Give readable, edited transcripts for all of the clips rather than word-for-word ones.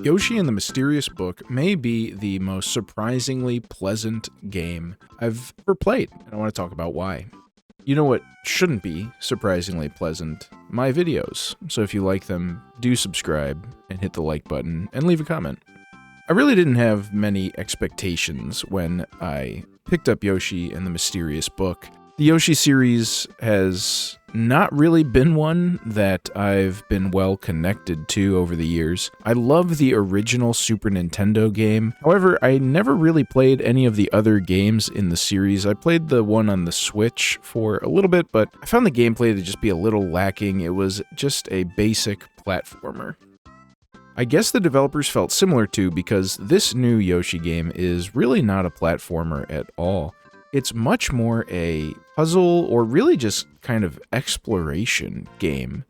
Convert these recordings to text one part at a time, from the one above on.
Yoshi and the Mysterious Book may be the most surprisingly pleasant game I've ever played, and I want to talk about why. You know what shouldn't be surprisingly pleasant? My videos. So if you like them, do subscribe and hit the like button and leave a comment. I really didn't have many expectations when I picked up Yoshi and the Mysterious Book. The Yoshi series has not really been one that I've been well connected to over the years. I love the original Super Nintendo game. However, I never really played any of the other games in the series. I played the one on the Switch for a little bit, but I found the gameplay to just be a little lacking. It was just a basic platformer. I guess the developers felt similar too, because this new Yoshi game is really not a platformer at all. It's much more a puzzle or really just kind of exploration game.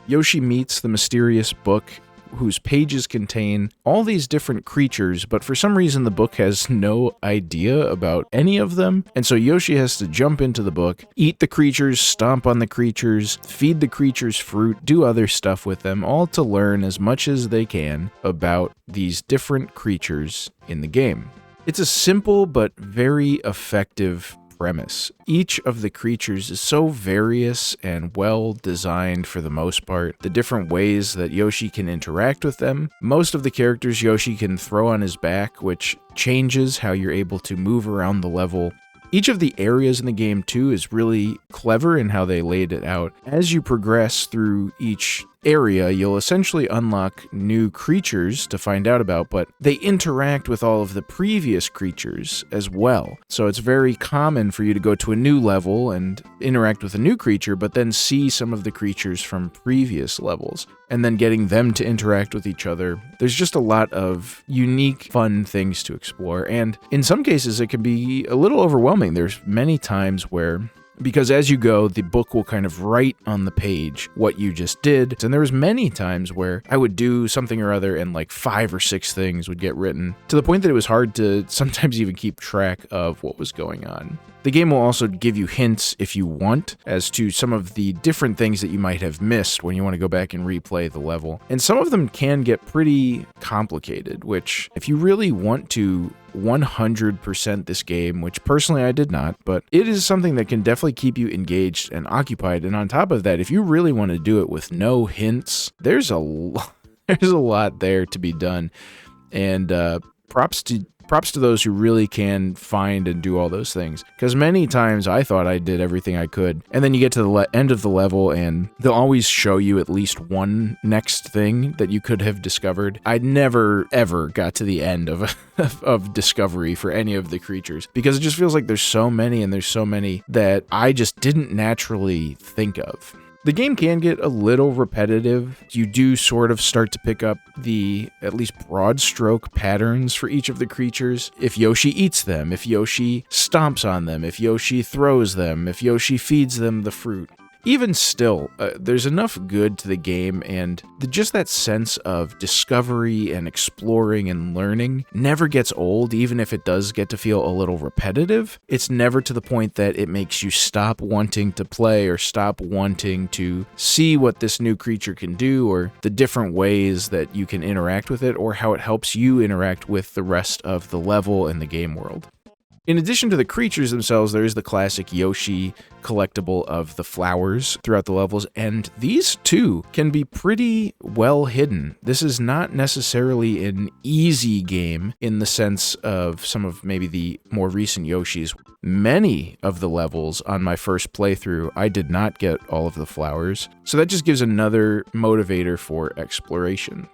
Yoshi meets the Mysterious Book, whose pages contain all these different creatures, but for some reason the book has no idea about any of them, and so Yoshi has to jump into the book, eat the creatures, stomp on the creatures, feed the creatures fruit, do other stuff with them, all to learn as much as they can about these different creatures in the game. It's a simple but very effective premise. Each of the creatures is so various and well designed for the most part. The different ways that Yoshi can interact with them. Most of the characters Yoshi can throw on his back, which changes how you're able to move around the level. Each of the areas in the game, too, is really clever in how they laid it out. As you progress through each area, you'll essentially unlock new creatures to find out about, but they interact with all of the previous creatures as well. So it's very common for you to go to a new level and interact with a new creature, but then see some of the creatures from previous levels, and then getting them to interact with each other. There's just a lot of unique, fun things to explore, and in some cases it can be a little overwhelming. There's many times where, because as you go, the book will kind of write on the page what you just did. And there was many times where I would do something or other and like 5 or 6 things would get written, to the point that it was hard to sometimes even keep track of what was going on. The game will also give you hints, if you want, as to some of the different things that you might have missed when you want to go back and replay the level. And some of them can get pretty complicated, which if you really want to 100% this game, which personally I did not, but it is something that can definitely keep you engaged and occupied. And on top of that, if you really want to do it with no hints, there's a lot there to be done. And props to those who really can find and do all those things. Because many times I thought I did everything I could, and then you get to the end of the level and they'll always show you at least one next thing that you could have discovered. I never ever got to the end of discovery for any of the creatures, because it just feels like there's so many, and there's so many that I just didn't naturally think of. The game can get a little repetitive. You do sort of start to pick up the, at least broad stroke patterns for each of the creatures. If Yoshi eats them, if Yoshi stomps on them, if Yoshi throws them, if Yoshi feeds them the fruit. Even still, there's enough good to the game, and just that sense of discovery and exploring and learning never gets old, even if it does get to feel a little repetitive. It's never to the point that it makes you stop wanting to play or stop wanting to see what this new creature can do, or the different ways that you can interact with it, or how it helps you interact with the rest of the level and the game world. In addition to the creatures themselves, there is the classic Yoshi collectible of the flowers throughout the levels, and these too can be pretty well hidden. This is not necessarily an easy game in the sense of some of maybe the more recent Yoshis. Many of the levels on my first playthrough, I did not get all of the flowers, so that just gives another motivator for exploration.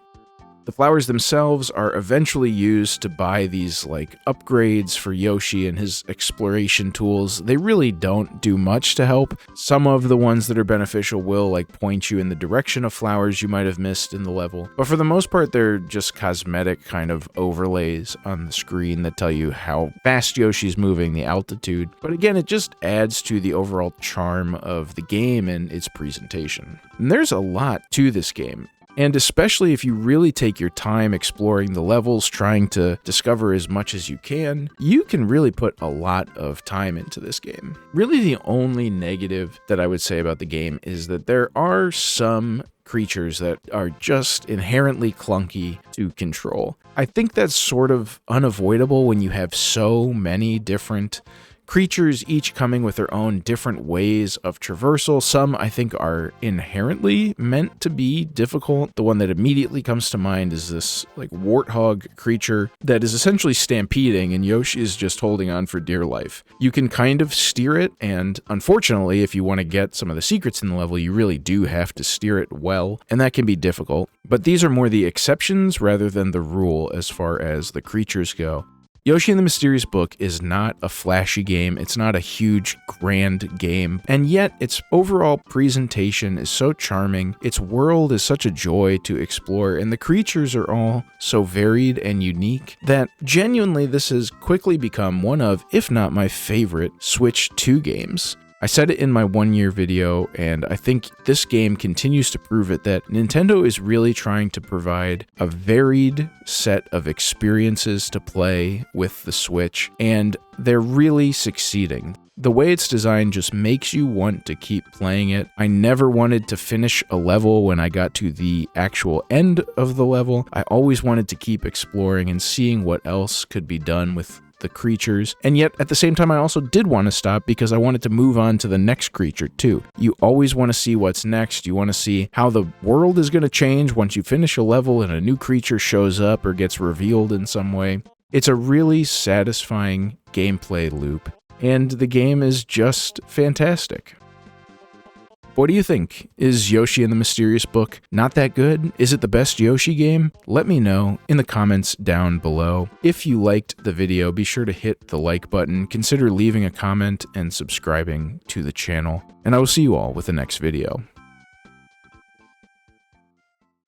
The flowers themselves are eventually used to buy these like upgrades for Yoshi and his exploration tools. They really don't do much to help. Some of the ones that are beneficial will like point you in the direction of flowers you might have missed in the level. But for the most part, they're just cosmetic kind of overlays on the screen that tell you how fast Yoshi's moving, the altitude. But again, it just adds to the overall charm of the game and its presentation. And there's a lot to this game. And especially if you really take your time exploring the levels, trying to discover as much as you can really put a lot of time into this game. Really, the only negative that I would say about the game is that there are some creatures that are just inherently clunky to control. I think that's sort of unavoidable when you have so many different creatures, each coming with their own different ways of traversal. Some, I think, are inherently meant to be difficult. The one that immediately comes to mind is this like warthog creature that is essentially stampeding, and Yoshi is just holding on for dear life. You can kind of steer it, and unfortunately, if you want to get some of the secrets in the level, you really do have to steer it well, and that can be difficult. But these are more the exceptions rather than the rule as far as the creatures go. Yoshi and the Mysterious Book is not a flashy game, it's not a huge, grand game, and yet its overall presentation is so charming, its world is such a joy to explore, and the creatures are all so varied and unique that genuinely this has quickly become one of, if not my favorite, Switch 2 games. I said it in my 1-year video, and I think this game continues to prove it that Nintendo is really trying to provide a varied set of experiences to play with the Switch, and they're really succeeding. The way it's designed just makes you want to keep playing it. I never wanted to finish a level when I got to the actual end of the level. I always wanted to keep exploring and seeing what else could be done with the creatures, and yet at the same time I also did want to stop because I wanted to move on to the next creature too. You always want to see what's next. You want to see how the world is going to change once you finish a level and a new creature shows up or gets revealed in some way. It's a really satisfying gameplay loop, and the game is just fantastic. What do you think? Is Yoshi and the Mysterious Book not that good? Is it the best Yoshi game? Let me know in the comments down below. If you liked the video, be sure to hit the like button, consider leaving a comment and subscribing to the channel, and I will see you all with the next video.